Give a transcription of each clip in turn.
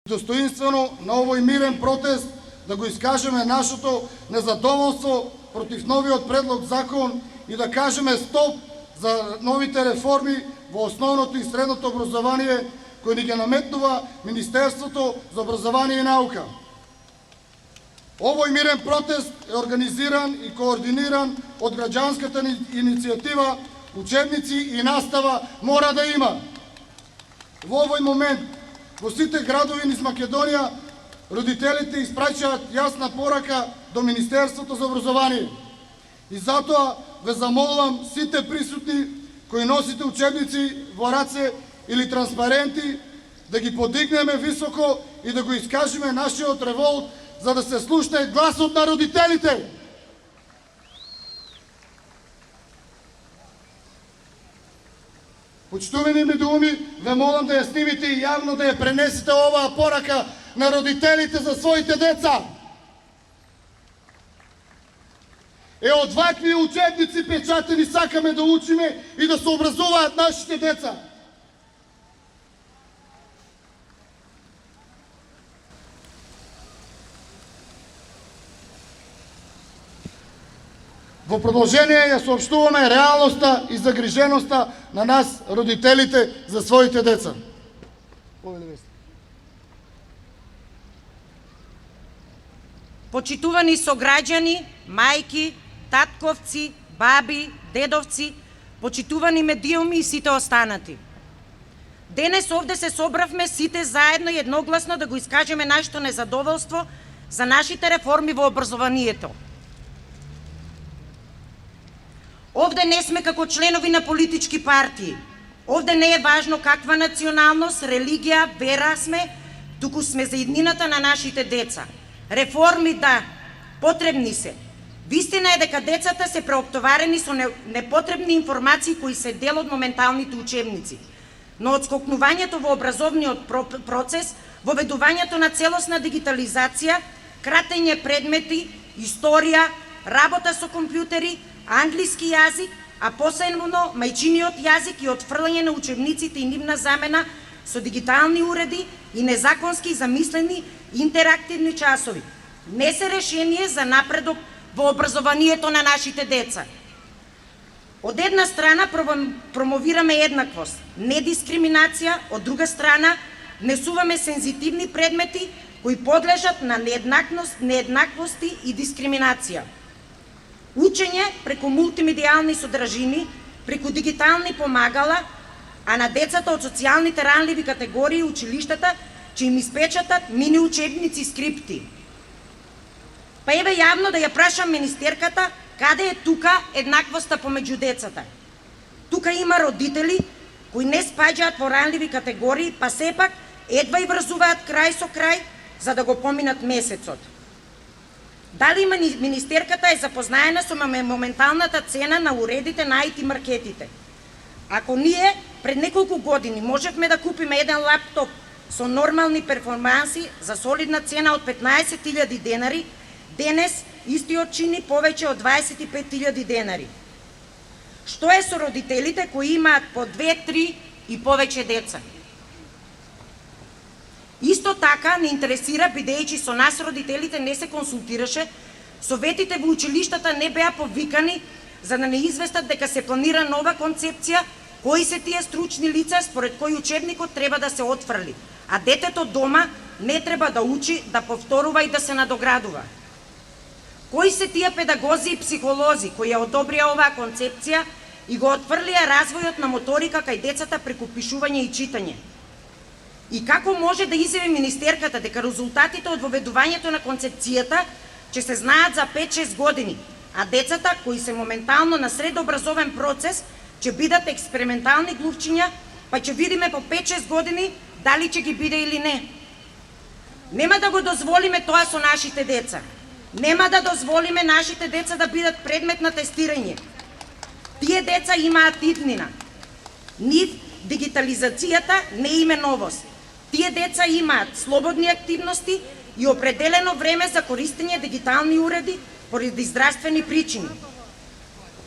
достоинствено на овој мирен протест да го искажеме нашето незадоволство против новиот предлог закон и да кажеме стоп за новите реформи во основното и средното образование кои ни ги наметнува Министерството за образование и наука. Овој мирен протест е организиран и координиран од граѓанската иницијатива Учебници и настава мора да има. Во овој момент во сите градови низ Македонија родителите испраќаат јасна порака до Министерството за образование. И затоа ве замолувам сите присутни кои носите учебници во раце или транспаренти да ги подигнеме високо и да го искажеме нашиот револт за да се слушне гласот на родителите. Почитувани медууми, ве молам да ја снимите и јавно да ја пренесете оваа порака на родителите за своите деца. Од вакви учебници печатени сакаме да учиме и да се образуваат нашите деца. Во продолжение ја соопштуваме реалноста и загриженоста на нас, родителите, за своите деца. Почитувани сограѓани, мајки, татковци, баби, дедовци, почитувани медиуми и сите останати. Денес овде се собравме сите заедно и едногласно да го искажеме нашето незадоволство за нашите реформи во образованието. Овде не сме како членови на политички партии. Овде не е важно каква националност, религија, вера сме, туку сме за иднината на нашите деца. Реформи да, потребни се. Вистина е дека децата се преоптоварени со непотребни информации кои се дел од моменталните учебници. Но одскокнувањето во образовниот процес, воведувањето на целосна дигитализација, кратење предмети, историја, работа со компјутери, англиски јазик, а посебно мајчиниот јазик и отфрлање на учебниците и нивна замена со дигитални уреди и незаконски замислени интерактивни часови. Не се решение за напредок во образованието на нашите деца. Од една страна промовираме еднаквост, недискриминација, од друга страна внесуваме сензитивни предмети кои подлежат на нееднаквости и дискриминација. Учење преку мултимедијални содржини, преку дигитални помагала, а на децата од социјалните ранливи категории училиштата ќе им испечатат мини учебници скрипти. Па еве јавно да ја прашам министерката каде е тука еднаквоста помеѓу децата. Тука има родители кои не спаѓаат во ранливи категории, па сепак едва и врзуваат крај со крај за да го поминат месецот. Дали министерката е запознаена со моменталната цена на уредите на IT маркетите? Ако ние пред неколку години можевме да купиме еден лаптоп со нормални перформанси за солидна цена од 15.000 денари, денес истиот чини повеќе од 25.000 денари. Што е со родителите кои имаат по 2, 3 и повеќе деца? Исто така не интересира, бидејќи со нас родителите не се консултираше, советите во училиштата не беа повикани за да не известат дека се планира нова концепција, кои се тие стручни лица според кои учебникот треба да се отфрли, а детето дома не треба да учи, да повторува и да се надоградува. Кои се тие педагози и психолози кои ја одобрија оваа концепција и го отфрлија развојот на моторика кај децата преку пишување и читање? И како може да изјави министерката дека резултатите од воведувањето на концепцијата ќе се знаат за 5-6 години, а децата кои се моментално на средообразовен процес ќе бидат експериментални глувчиња, па ќе видиме по 5-6 години дали ќе ги биде или не? Нема да го дозволиме тоа со нашите деца. Нема да дозволиме нашите деца да бидат предмет на тестирање. Тие деца имаат иднина. Нив дигитализацијата не им е новост. Тие деца имаат слободни активности и определено време за користење дигитални уреди поради здравствени причини.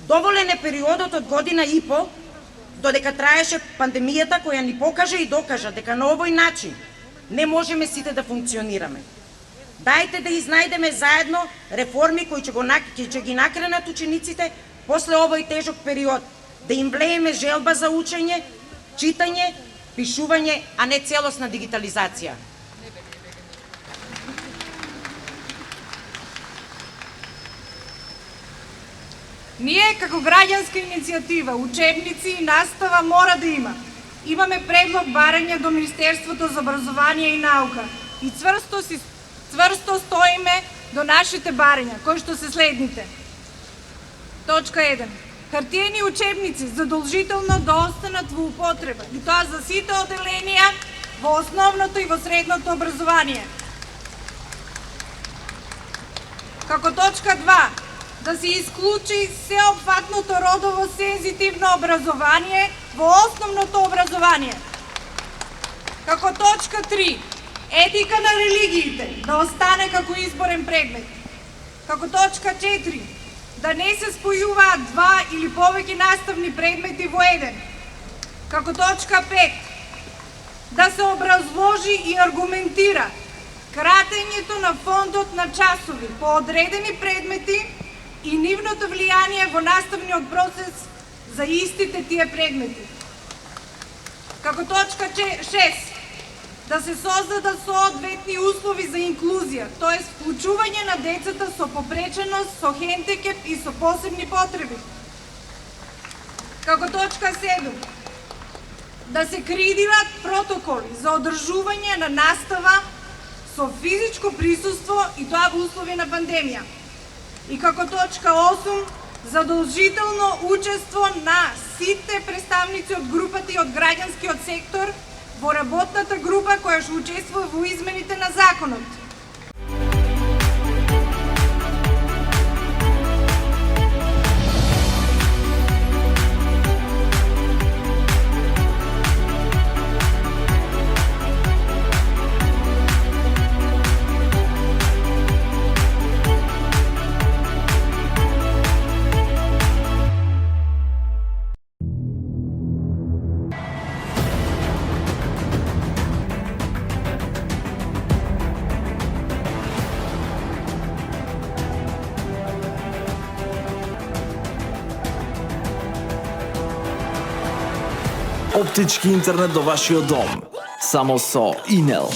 Доволен е периодот од година и пол додека траеше пандемијата која ни покажа и докажа дека на овој начин не можеме сите да функционираме. Дајте да изнајдеме заедно реформи кои ќе ги накренат учениците после овој тежок период, да им влееме желба за учење, читање, пишување, а не целосна дигитализација. Ние, како граѓанска иницијатива, учебници и настава мора да има. Имаме предлог барање до Министерството за образование и наука и цврсто стоиме до нашите барања, кои што се следните. Точка 1. Хартиени учебници задолжително да останат во употреба, и тоа за сите оделенија во основното и во средното образование. Како точка 2. Да се исклучи сеопфатното родово сензитивно образование во основното образование. Како точка 3. Етика на религиите да остане како изборен предмет. Како точка 4. Да не се спојуваат два или повеќе наставни предмети во еден. Како точка 5. Да се образложи и аргументира кратењето на фондот на часови по одредени предмети и нивното влијание во наставниот процес за истите тие предмети. Како точка 6. Да се создадат соодветни услови за инклузија, т.е. вклучување на децата со попреченост, со хендикеп и со посебни потреби. Како точка 7. Да се креират протоколи за одржување на настава со физичко присуство и тоа во услови на пандемија. И како точка 8, задолжително учество на сите представници од групата и од граѓанскиот сектор во работната група која што учествува во измените на законот. Оптички интернет до вашиот дом. Само со Инел.